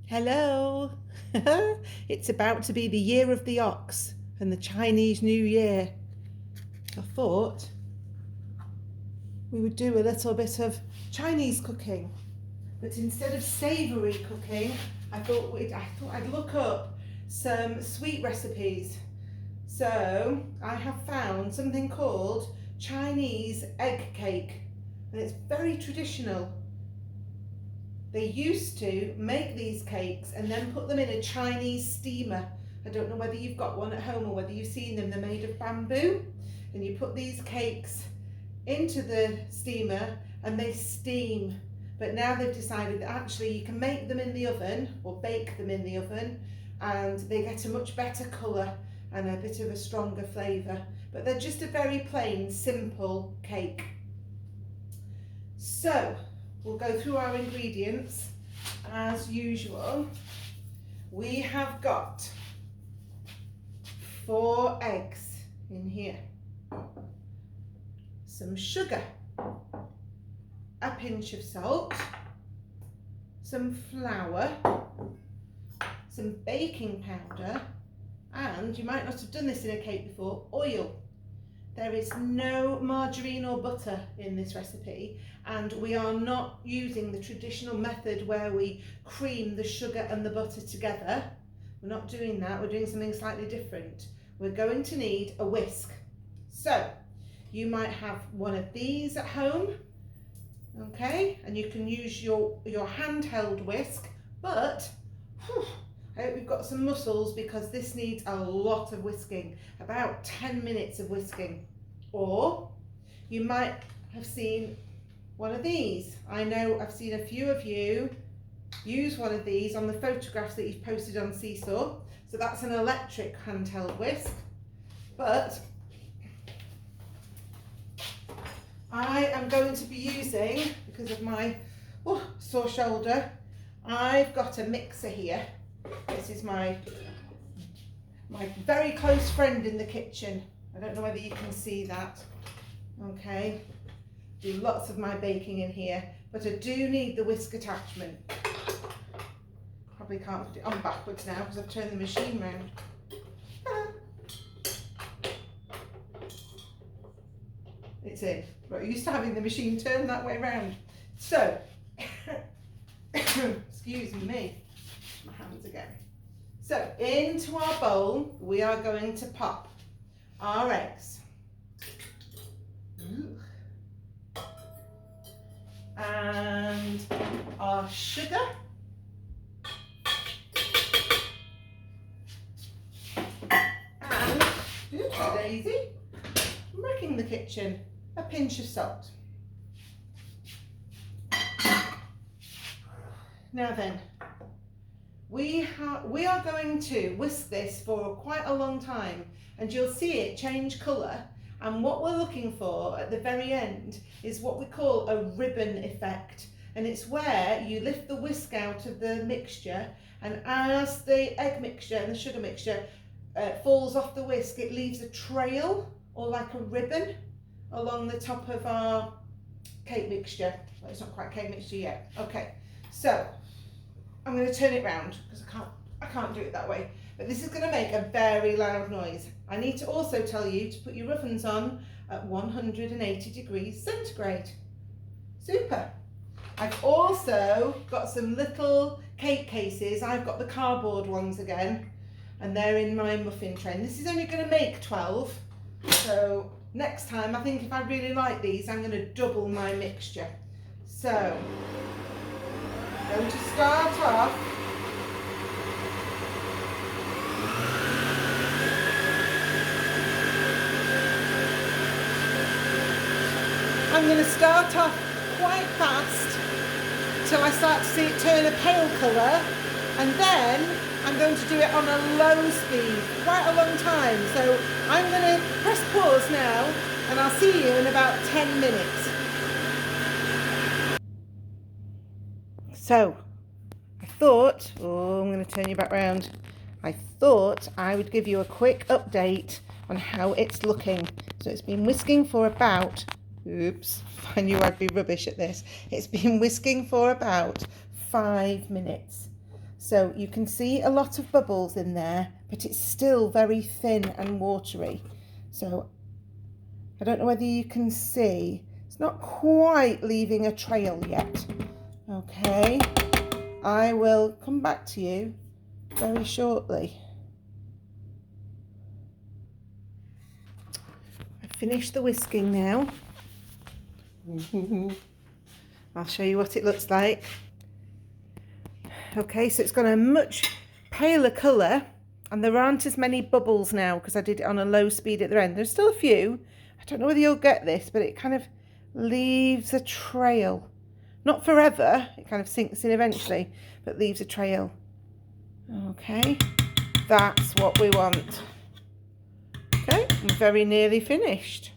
Hello! It's about to be the year of the ox and the Chinese New Year. I thought we would do a little bit of Chinese cooking, but instead of savoury cooking, I thought I'd look up some sweet recipes. So I have found something called Chinese egg cake, and it's very traditional. They used to make these cakes and then put them in a Chinese steamer. I don't know whether you've got one at home or whether you've seen them. They're made of bamboo, and you put these cakes into the steamer and they steam. But now they've decided that actually you can make them in the oven or bake them in the oven, and they get a much better colour and a bit of a stronger flavour. But they're just a very plain, simple cake. So we'll go through our ingredients as usual. We have got 4 eggs in here, some sugar, a pinch of salt, some flour, some baking powder, and you might not have done this in a cake before, oil. There is no margarine or butter in this recipe, and we are not using the traditional method where we cream the sugar and the butter together. We're not doing that, we're doing something slightly different. We're going to need a whisk. So you might have one of these at home, okay, and you can use your handheld whisk, but I hope you've got some muscles because this needs a lot of whisking, about 10 minutes of whisking. Or you might have seen one of these. I know I've seen a few of you use one of these on the photographs that you've posted on Seesaw. So that's an electric handheld whisk. But I am going to be using, because of my sore shoulder, I've got a mixer here. This is my very close friend in the kitchen. I don't know whether you can see that. Okay, do lots of my baking in here, but I do need the whisk attachment. Probably can't put it on backwards now because I've turned the machine round. It's in. Right, used to having the machine turned that way round. So, excuse me, my hands again. So, into our bowl, we are going to pop our eggs. And our sugar. And, oops, daisy, I'm wrecking the kitchen, a pinch of salt. Now then, we are going to whisk this for quite a long time, and you'll see it change colour, and what we're looking for at the very end is what we call a ribbon effect, and it's where you lift the whisk out of the mixture, and as the egg mixture and the sugar mixture falls off the whisk, it leaves a trail or like a ribbon along the top of our cake mixture. Well, it's not quite cake mixture yet. Okay, so I'm going to turn it round because I can't do it that way. But this is going to make a very loud noise. I need to also tell you to put your ovens on at 180 degrees centigrade. Super. I've also got some little cake cases. I've got the cardboard ones again, and they're in my muffin tray. And this is only going to make 12. So next time, I think if I really like these, I'm going to double my mixture. So I'm going to start off . I'm going to start off quite fast till I start to see it turn a pale colour, and then I'm going to do it on a low speed quite a long time. So I'm going to press pause now, and I'll see you in about 10 minutes. So I thought, I'm going to turn you back round. I thought I would give you a quick update on how it's looking. So it's been whisking for about Oops, I knew I'd be rubbish at this. It's been whisking for about 5 minutes. So you can see a lot of bubbles in there, but it's still very thin and watery. So I don't know whether you can see, it's not quite leaving a trail yet. Okay, I will come back to you very shortly. I've finished the whisking now. I'll show you what it looks like. Okay, so it's got a much paler colour and there aren't as many bubbles now because I did it on a low speed at the end. There's still a few. I don't know whether you'll get this, but it kind of leaves a trail. Not forever, it kind of sinks in eventually, but leaves a trail. Okay, that's what we want. Okay, I'm very nearly finished.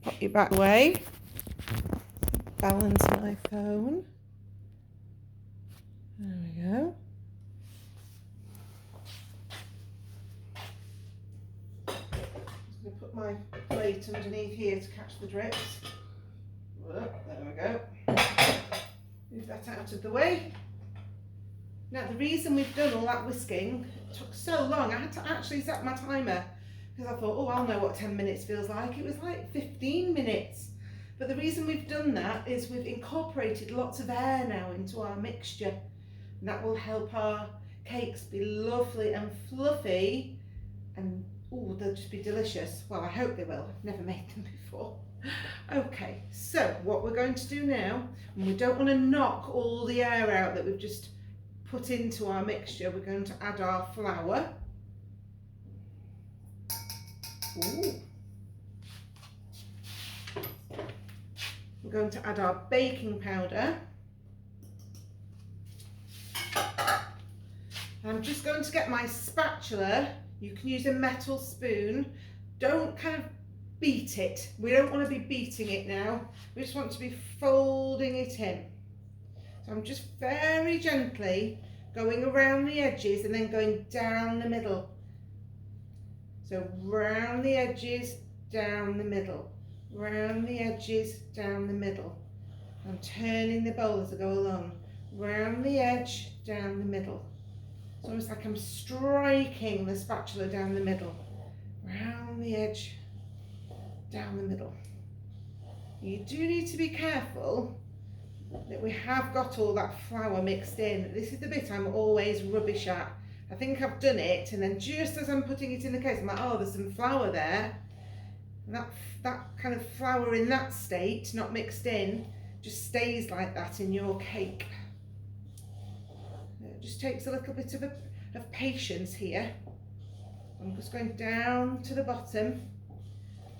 Pop you back away. Balance my phone. There we go. I'm going to put my plate underneath here to catch the drips. There we go. Move that out of the way. Now the reason we've done all that whisking, it took so long, I had to actually set my timer because I thought, oh, I'll know what 10 minutes feels like. It was like 15 minutes. But the reason we've done that is we've incorporated lots of air now into our mixture. And that will help our cakes be lovely and fluffy and oh, they'll just be delicious. Well, I hope they will. I've never made them before. Okay, so what we're going to do now, and we don't want to knock all the air out that we've just put into our mixture, we're going to add our flour. Ooh. We're going to add our baking powder. I'm just going to get my spatula. You can use a metal spoon. Don't kind of beat it. We don't want to be beating it now. We just want to be folding it in. So I'm just very gently going around the edges and then going down the middle. So round the edges, down the middle. Round the edges, down the middle. I'm turning the bowl as I go along. Round the edge, down the middle. It's almost like I'm striking the spatula down the middle. Round the edge, down the middle. You do need to be careful that we have got all that flour mixed in. This is the bit I'm always rubbish at. I think I've done it and then just as I'm putting it in the case, I'm like, oh, there's some flour there. And that kind of flour in that state, not mixed in, just stays like that in your cake. It just takes a little bit of patience here. I'm just going down to the bottom,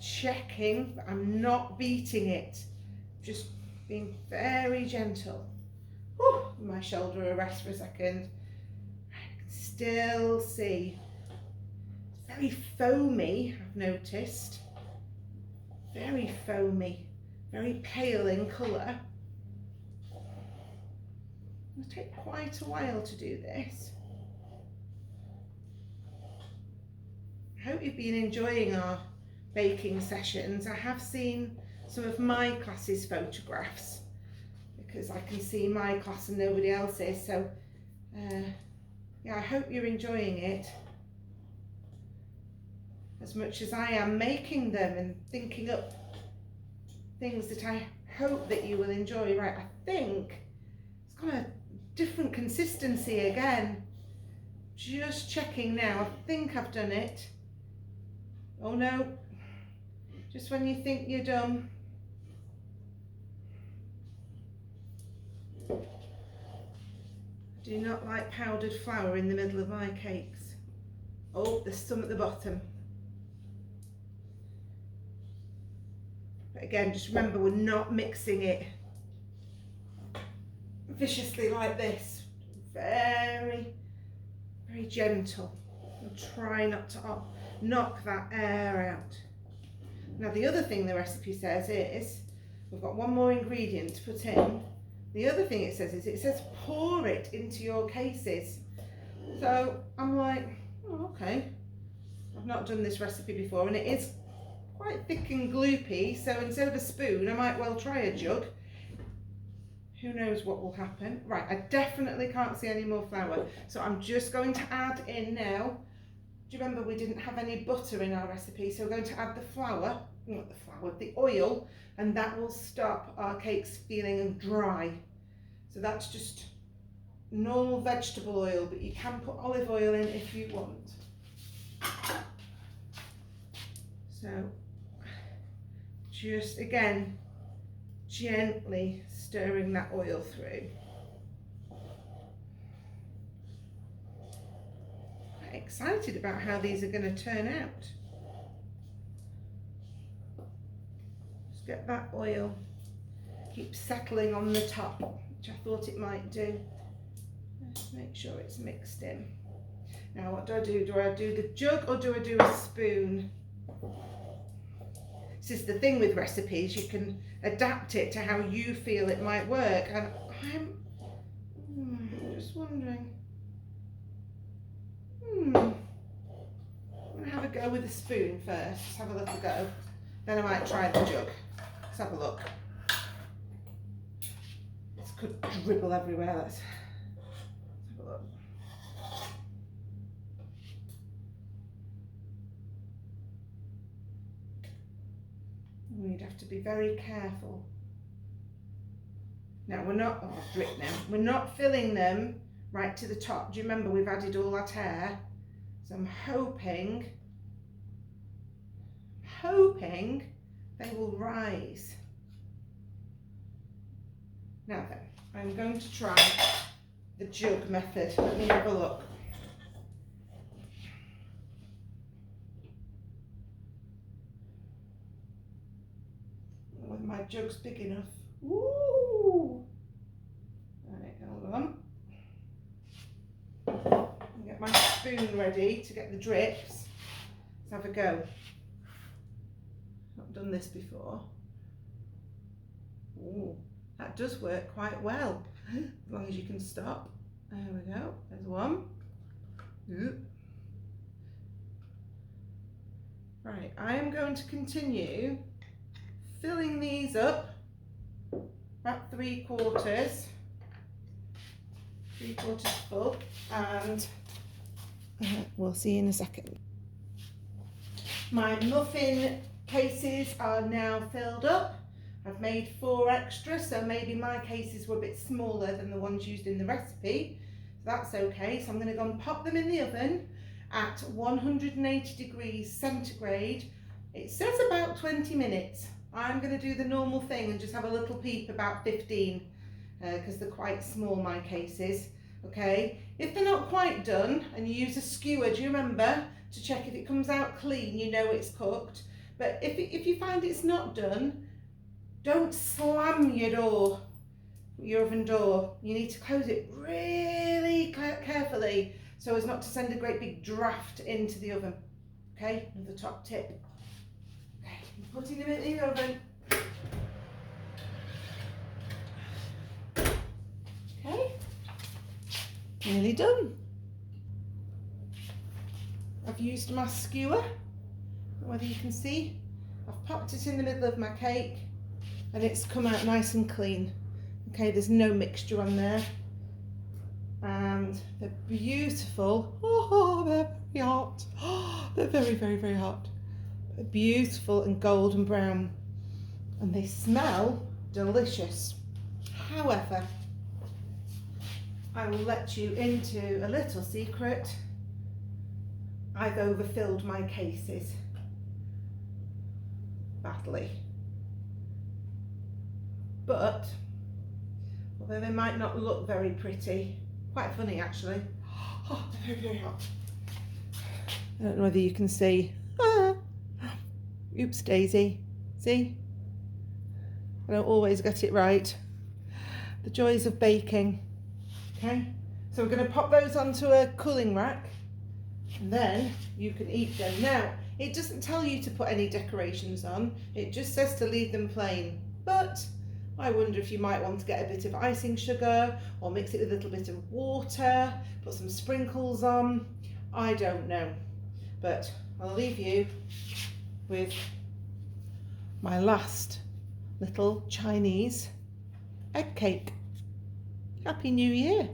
checking that I'm not beating it, just being very gentle. Whew, my shoulder a rest for a second. I can still see. It's very foamy, I've noticed. Very foamy, very pale in colour. It'll take quite a while to do this. I hope you've been enjoying our baking sessions. I have seen some of my class's photographs because I can see my class and nobody else's. So yeah, I hope you're enjoying it as much as I am making them and thinking up things that I hope that you will enjoy. Right, I think it's got a different consistency again. Just checking now. I think I've done it. Oh no, just when you think you're done. I do not like powdered flour in the middle of my cakes. Oh, there's some at the bottom. But again, just remember we're not mixing it viciously like this. Very, very gentle. And try not to knock that air out. Now the other thing the recipe says is, we've got one more ingredient to put in. The other thing it says pour it into your cases. So I'm like, oh, okay. I've not done this recipe before and it is quite thick and gloopy, so instead of a spoon I might well try a jug. who knows what will happen. Right, I definitely can't see any more flour. So I'm just going to add in now. Do you remember we didn't have any butter in our recipe? So we're going to add the flour, not the flour, the oil, and that will stop our cakes feeling dry. So that's just normal vegetable oil, but you can put olive oil in if you want. So just again, gently stirring that oil through. I'm excited about how these are going to turn out. Just get that oil, keep settling on the top, which I thought it might do. Just make sure it's mixed in. Now what do I do? Do I do the jug or do I do a spoon? This is the thing with recipes, you can adapt it to how you feel it might work, and I'm just wondering. I'm going to have a go with the spoon first, just have a little go, then I might try the jug. Let's have a look. This could dribble everywhere, let's have a look. We'd have to be very careful. Now we're not, oh, I've dripped now. We're not filling them right to the top. Do you remember we've added all that air? So I'm hoping they will rise. Now then, I'm going to try the jug method. Let me have a look. Whether my jug's big enough. Ooh! Right, hold on. I'll get my spoon ready to get the drips. Let's have a go. Not done this before. Ooh, that does work quite well, as long as you can stop. There we go, there's one. Ooh. Right, I am going to continue filling these up about 3/4 full, and we'll see in a second. My muffin cases are now filled up. I've made 4 extra, so maybe my cases were a bit smaller than the ones used in the recipe. So that's okay. So I'm going to go and pop them in the oven at 180 degrees centigrade. It says about 20 minutes. I'm going to do the normal thing and just have a little peep about 15 because they're quite small, my cases. Okay, if they're not quite done and you use a skewer, do you remember to check if it comes out clean, you know it's cooked. But if you find it's not done, don't slam your oven door. You need to close it really carefully so as not to send a great big draft into the oven. Okay, another top tip. Okay, I'm putting them in the oven. Okay, nearly done. I've used my skewer, whether you can see. I've popped it in the middle of my cake and it's come out nice and clean. Okay, there's no mixture on there. And they're beautiful. Oh, they're very hot. Oh, they're very, very, very hot. They're beautiful and golden brown. And they smell delicious. However, I will let you into a little secret. I've overfilled my cases badly. But although they might not look very pretty, quite funny actually. Oh, they're very, very hot. I don't know whether you can see. Ah. Oops daisy. See? I don't always get it right. The joys of baking. Okay, so we're going to pop those onto a cooling rack and then you can eat them. Now, it doesn't tell you to put any decorations on, it just says to leave them plain. But I wonder if you might want to get a bit of icing sugar or mix it with a little bit of water, put some sprinkles on. I don't know, but I'll leave you with my last little Chinese egg cake. Happy New Year.